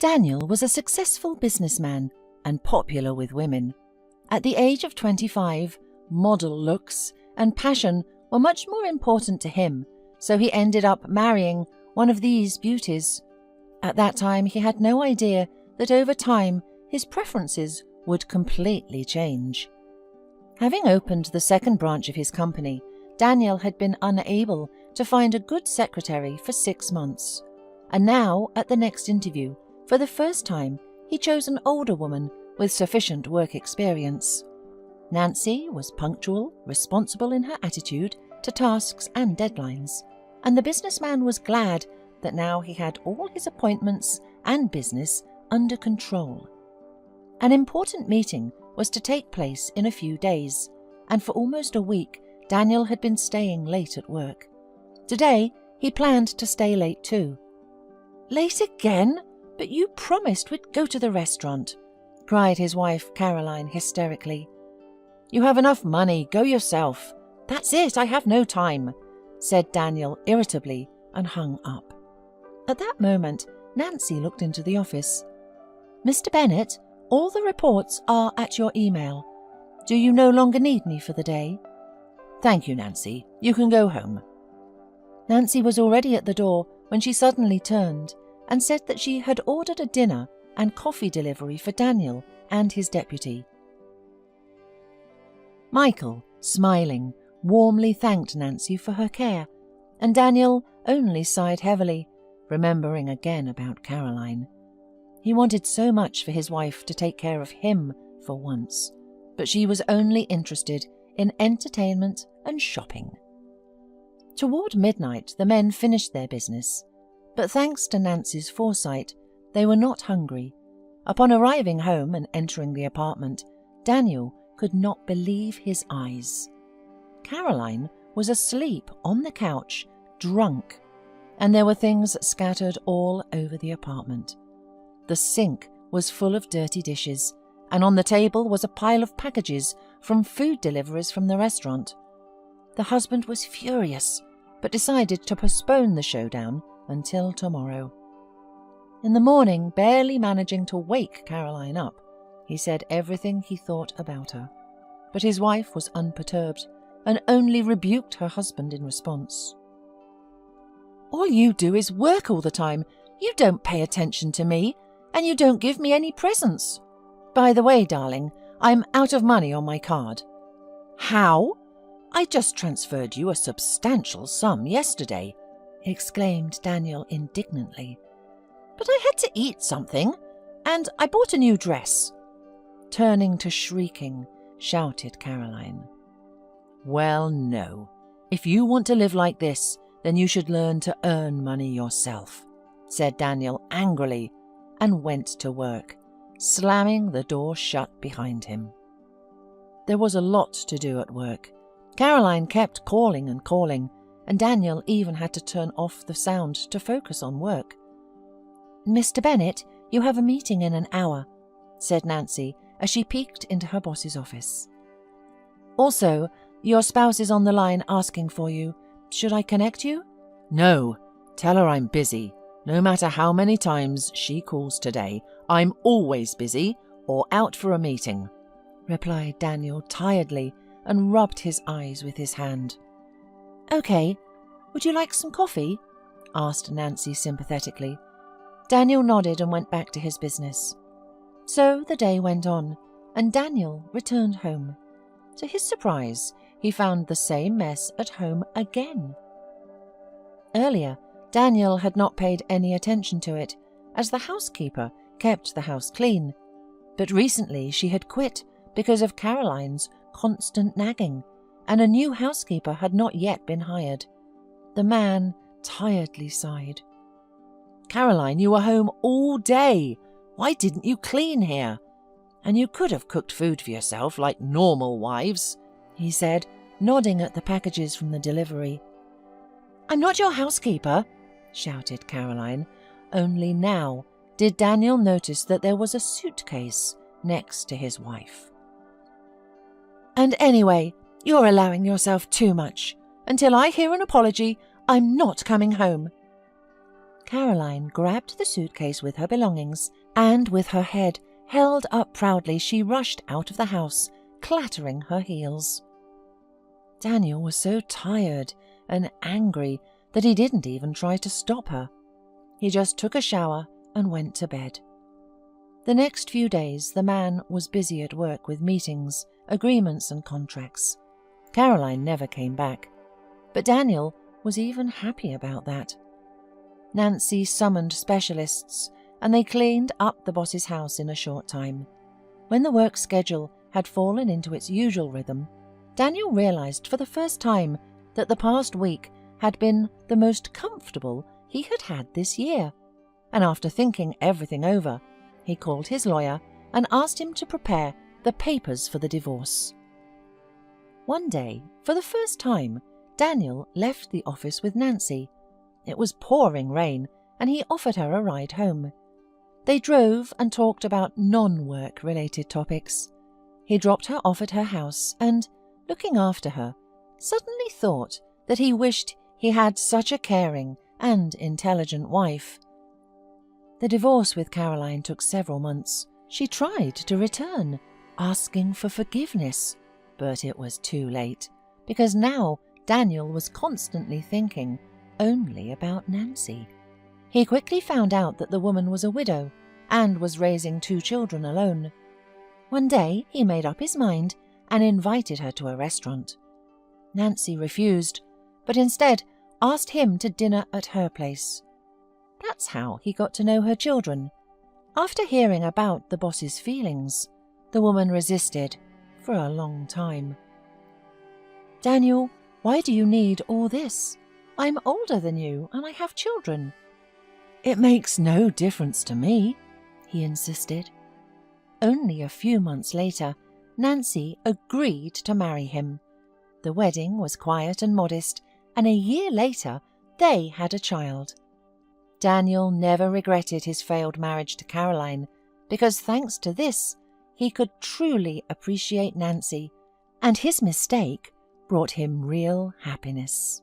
Daniel was a successful businessman and popular with women. At the age of 25, model looks and passion were much more important to him, so he ended up marrying one of these beauties. At that time, he had no idea that over time his preferences would completely change. Having opened the second branch of his company, Daniel had been unable to find a good secretary for 6 months. And now, at the next interview, for the first time, he chose an older woman with sufficient work experience. Nancy was punctual, responsible in her attitude to tasks and deadlines, and the businessman was glad that now he had all his appointments and business under control. An important meeting was to take place in a few days, and for almost a week Daniel had been staying late at work. Today he planned to stay late too. "Late again? But you promised we'd go to the restaurant," cried his wife Caroline hysterically. "You have enough money, go yourself." "That's it, I have no time," said Daniel irritably and hung up. At that moment, Nancy looked into the office. "Mr. Bennet, all the reports are at your email. Do you no longer need me for the day?" "Thank you, Nancy. You can go home." Nancy was already at the door when she suddenly turned and said that she had ordered a dinner and coffee delivery for Daniel and his deputy. Michael, smiling, warmly thanked Nancy for her care, and Daniel only sighed heavily, remembering again about Caroline. He wanted so much for his wife to take care of him for once, but she was only interested in entertainment and shopping. Toward midnight, the men finished their business, but thanks to Nancy's foresight, they were not hungry. Upon arriving home and entering the apartment, Daniel could not believe his eyes. Caroline was asleep on the couch, drunk, and there were things scattered all over the apartment. The sink was full of dirty dishes, and on the table was a pile of packages from food deliveries from the restaurant. The husband was furious, but decided to postpone the showdown until tomorrow. In the morning, barely managing to wake Caroline up, he said everything he thought about her. But his wife was unperturbed and only rebuked her husband in response. "All you do is work all the time. You don't pay attention to me, and you don't give me any presents. By the way, darling, I'm out of money on my card." "How? I just transferred you a substantial sum yesterday," exclaimed Daniel indignantly. "But I had to eat something, and I bought a new dress." Turning to shrieking, shouted Caroline. "Well, no. If you want to live like this, then you should learn to earn money yourself," said Daniel angrily, and went to work, slamming the door shut behind him. There was a lot to do at work. Caroline kept calling and calling, and Daniel even had to turn off the sound to focus on work. "Mr. Bennet, you have a meeting in an hour," said Nancy as she peeked into her boss's office. "Also, your spouse is on the line asking for you. Should I connect you?" "No, tell her I'm busy. No matter how many times she calls today, I'm always busy or out for a meeting," replied Daniel tiredly and rubbed his eyes with his hand. "Okay. Would you like some coffee?" asked Nancy sympathetically. Daniel nodded and went back to his business. So the day went on, and Daniel returned home. To his surprise, he found the same mess at home again. Earlier, Daniel had not paid any attention to it, as the housekeeper kept the house clean, but recently she had quit because of Caroline's constant nagging, and a new housekeeper had not yet been hired. The man tiredly sighed. "Caroline, you were home all day. Why didn't you clean here? And you could have cooked food for yourself like normal wives," he said, nodding at the packages from the delivery. "I'm not your housekeeper," shouted Caroline. Only now did Daniel notice that there was a suitcase next to his wife. "And anyway, you're allowing yourself too much. Until I hear an apology, I'm not coming home." Caroline grabbed the suitcase with her belongings, and with her head held up proudly, she rushed out of the house, clattering her heels. Daniel was so tired and angry that he didn't even try to stop her. He just took a shower and went to bed. The next few days, the man was busy at work with meetings, agreements and contracts. Caroline never came back, but Daniel was even happy about that. Nancy summoned specialists, and they cleaned up the boss's house in a short time. When the work schedule had fallen into its usual rhythm, Daniel realized for the first time that the past week had been the most comfortable he had had this year, and after thinking everything over, he called his lawyer and asked him to prepare the papers for the divorce. One day, for the first time, Daniel left the office with Nancy. It was pouring rain, and he offered her a ride home. They drove and talked about non-work related topics. He dropped her off at her house and, looking after her, suddenly thought that he wished he had such a caring and intelligent wife. The divorce with Caroline took several months. She tried to return, asking for forgiveness, but it was too late, because now Daniel was constantly thinking only about Nancy. He quickly found out that the woman was a widow and was raising 2 children alone. One day he made up his mind and invited her to a restaurant. Nancy refused, but instead asked him to dinner at her place. That's how he got to know her children. After hearing about the boss's feelings, the woman resisted for a long time. "Daniel, why do you need all this? I'm older than you and I have children." "It makes no difference to me," he insisted. Only a few months later, Nancy agreed to marry him. The wedding was quiet and modest, and a year later they had a child. Daniel never regretted his failed marriage to Caroline, because thanks to this, he could truly appreciate Nancy, and his mistake brought him real happiness.